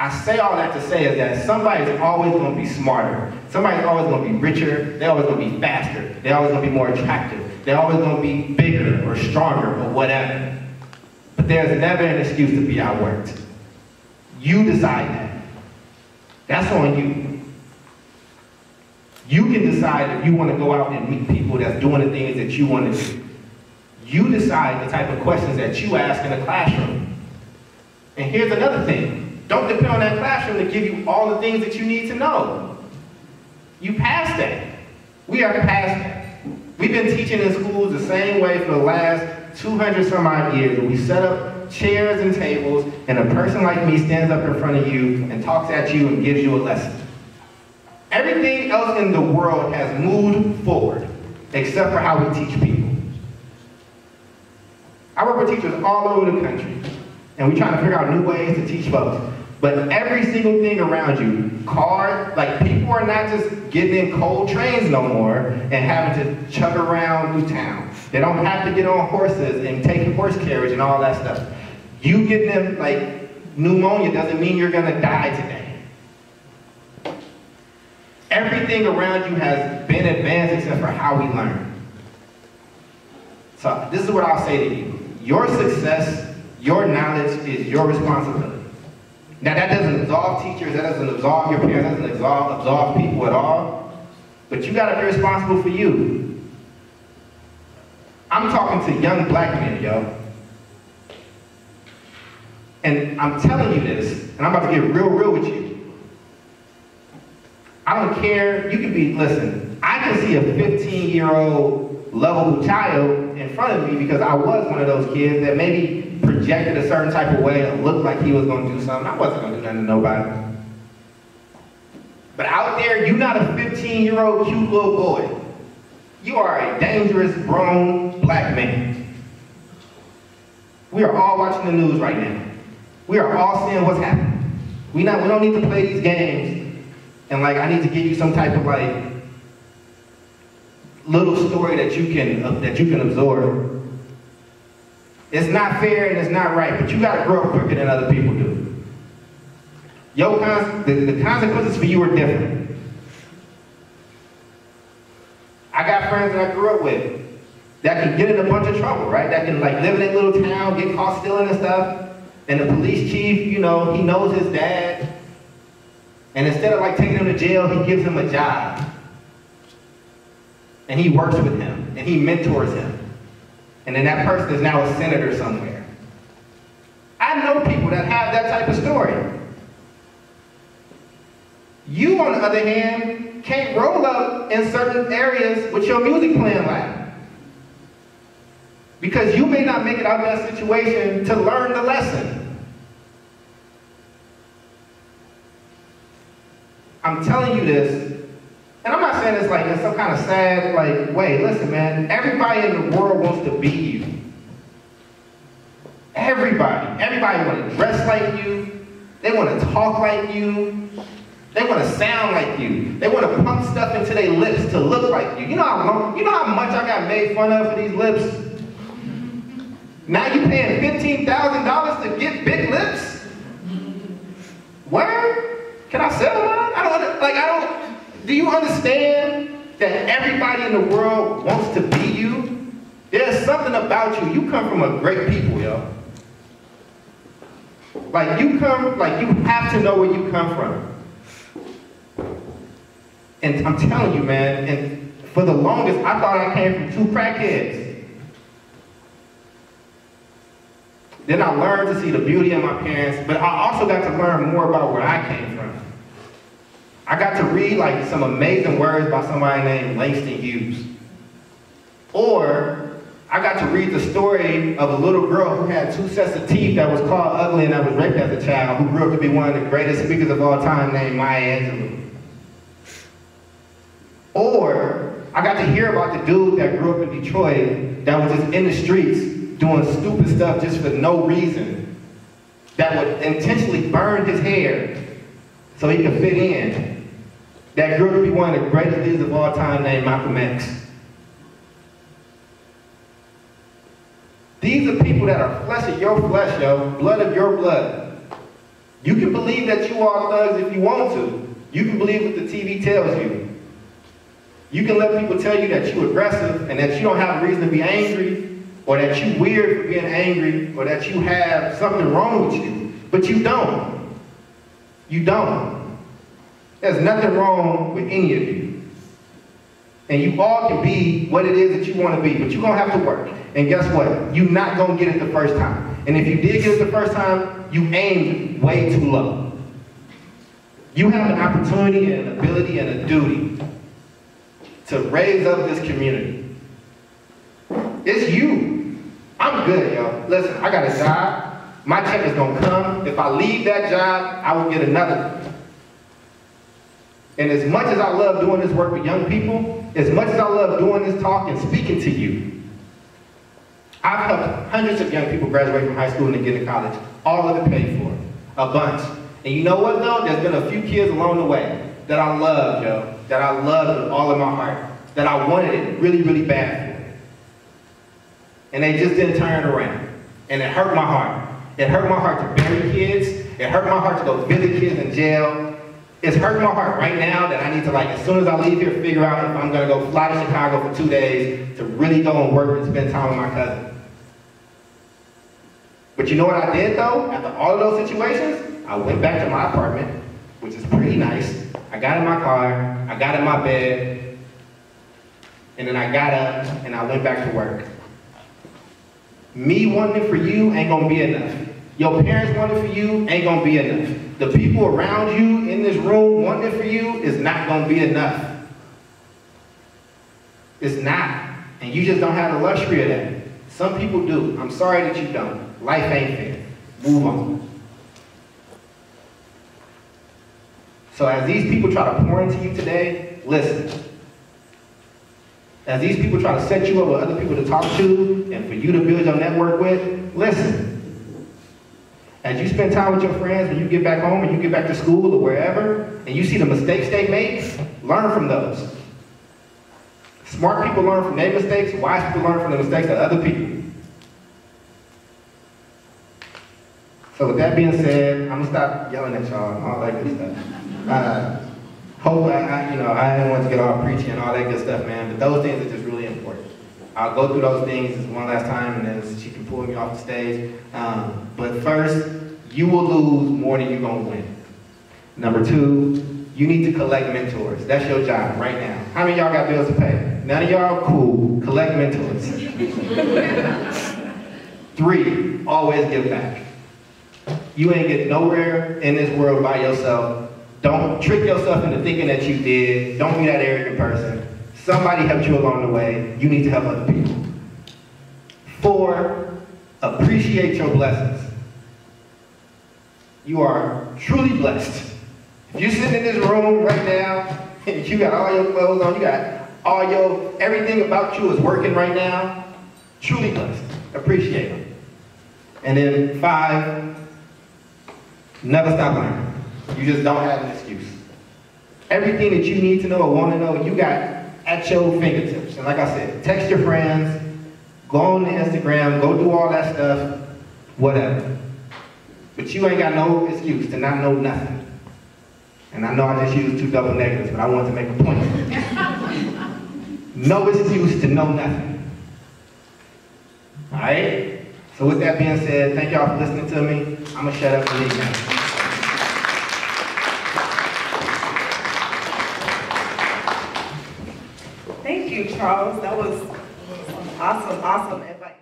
I say all that to say is that somebody's always going to be smarter. Somebody's always going to be richer. They're always going to be faster. They're always going to be more attractive. They're always going to be bigger or stronger or whatever. But there's never an excuse to be outworked. You decide that. That's on you. You can decide if you want to go out and meet people that's doing the things that you want to do. You decide the type of questions that you ask in a classroom. And here's another thing. Don't depend on that classroom to give you all the things that you need to know. You passed that. We are past that. We've been teaching in schools the same way for the last 200 some odd years. We set up chairs and tables, and a person like me stands up in front of you and talks at you and gives you a lesson. Everything else in the world has moved forward, except for how we teach people. I work with teachers all over the country, and we're trying to figure out new ways to teach folks. But every single thing around you, like people are not just getting in cold trains no more and having to chug around through town. They don't have to get on horses and take horse carriage and all that stuff. You getting them, like, pneumonia doesn't mean you're gonna die today. Everything around you has been advanced except for how we learn. So this is what I'll say to you. Your success, your knowledge is your responsibility. Now that doesn't absolve teachers, that doesn't absolve your parents, that doesn't absolve people at all. But you gotta be responsible for you. I'm talking to young black men, yo. And I'm telling you this, and I'm about to get real with you. I don't care, you can be, listen, I can see a 15-year-old lovable child in front of me because I was one of those kids that maybe projected a certain type of way and looked like he was going to do something. I wasn't going to do nothing to nobody. But out there, you're not a 15-year-old cute little boy. You are a dangerous, grown black man. We are all watching the news right now. We are all seeing what's happening. We don't need to play these games and like I need to give you some type of like little story that you can absorb. It's not fair and it's not right, but you gotta grow up quicker than other people do. The consequences for you are different. I got friends that I grew up with that can get in a bunch of trouble, right? That can like live in a little town, get caught stealing and stuff, and the police chief, you know, he knows his dad, and instead of like taking him to jail, he gives him a job. And he works with him, and he mentors him. And then that person is now a senator somewhere. I know people that have that type of story. You, on the other hand, can't roll up in certain areas with your music playing loud. Because you may not make it out of that situation to learn the lesson. I'm telling you this, and I'm not saying this like in some kind of sad, like, way. Listen, man, everybody in the world wants to be you. Everybody. Everybody want to dress like you. They want to talk like you. They want to sound like you. They want to pump stuff into their lips to look like you. You know how much I got made fun of for these lips? Now you paying $15,000 to get big lips? Where? Can I sell mine? Do you understand that everybody in the world wants to be you? There's something about you. You come from a great people, yo. You have to know where you come from. And I'm telling you, man, and for the longest, I thought I came from two crackheads. Then I learned to see the beauty in my parents, but I also got to learn more about where I came from. I got to read like some amazing words by somebody named Langston Hughes. Or I got to read the story of a little girl who had 2 sets of teeth that was called ugly and that was raped as a child, who grew up to be one of the greatest speakers of all time, named Maya Angelou. Or I got to hear about the dude that grew up in Detroit that was just in the streets doing stupid stuff just for no reason, that would intentionally burn his hair so he could fit in, that grew up to be one of the greatest leaders of all time, named Malcolm X. These are people that are flesh of your flesh, yo, blood of your blood. You can believe that you are thugs if you want to. You can believe what the TV tells you. You can let people tell you that you're aggressive and that you don't have a reason to be angry, or that you're weird for being angry, or that you have something wrong with you. But you don't. You don't. There's nothing wrong with any of you. And you all can be what it is that you want to be, but you're going to have to work. And guess what? You're not going to get it the first time. And if you did get it the first time, you aimed way too low. You have an opportunity and an ability and a duty to raise up this community. It's you. I'm good, yo. Listen, I got a job. My check is going to come. If I leave that job, I will get another. And as much as I love doing this work with young people, as much as I love doing this talk and speaking to you, I've helped hundreds of young people graduate from high school and get to college. All of it paid for. A bunch. And you know what, though? There's been a few kids along the way that I love, yo. That I love with all of my heart. That I wanted it really, really bad for. And they just didn't turn around. And it hurt my heart. It hurt my heart to bury kids. It hurt my heart to go visit kids in jail. It's hurting my heart right now that I need to, like, as soon as I leave here, figure out if I'm going to go fly to Chicago for 2 days to really go and work and spend time with my cousin. But you know what I did, though? After all of those situations, I went back to my apartment, which is pretty nice. I got in my car, I got in my bed, and then I got up and I went back to work. Me wanting it for you ain't going to be enough. Your parents want it for you ain't going to be enough. The people around you in this room wanting it for you is not going to be enough. It's not. And you just don't have the luxury of that. Some people do. I'm sorry that you don't. Life ain't fair. Move on. So as these people try to pour into you today, listen. As these people try to set you up with other people to talk to and for you to build your network with, listen. As you spend time with your friends, when you get back home and you get back to school or wherever, and you see the mistakes they make, learn from those. Smart people learn from their mistakes, wise people learn from the mistakes of other people. So with that being said, I'm gonna stop yelling at y'all and all that good stuff. Hopefully, I didn't want to get all preachy and all that good stuff, man, but those things are just really important. I'll go through those things one last time, and then she can pull me off the stage. But first, you will lose more than you're going to win. Number two, you need to collect mentors. That's your job right now. How many of y'all got bills to pay? None of y'all? Cool. Collect mentors. 3, always give back. You ain't getting nowhere in this world by yourself. Don't trick yourself into thinking that you did. Don't be that arrogant person. Somebody helped you along the way. You need to help other people. 4, appreciate your blessings. You are truly blessed. If you're sitting in this room right now, and you got all your clothes on, you got everything about you is working right now, truly blessed. Appreciate them. And then 5, never stop learning. You just don't have an excuse. Everything that you need to know or want to know, you got at your fingertips. And like I said, text your friends, go on to Instagram, go do all that stuff, whatever. But you ain't got no excuse to not know nothing. And I know I just used 2 double negatives, but I wanted to make a point. No excuse to know nothing. All right? So with that being said, thank y'all for listening to me. I'm going to shut up and leave now. Thank you, Charles. That was awesome advice.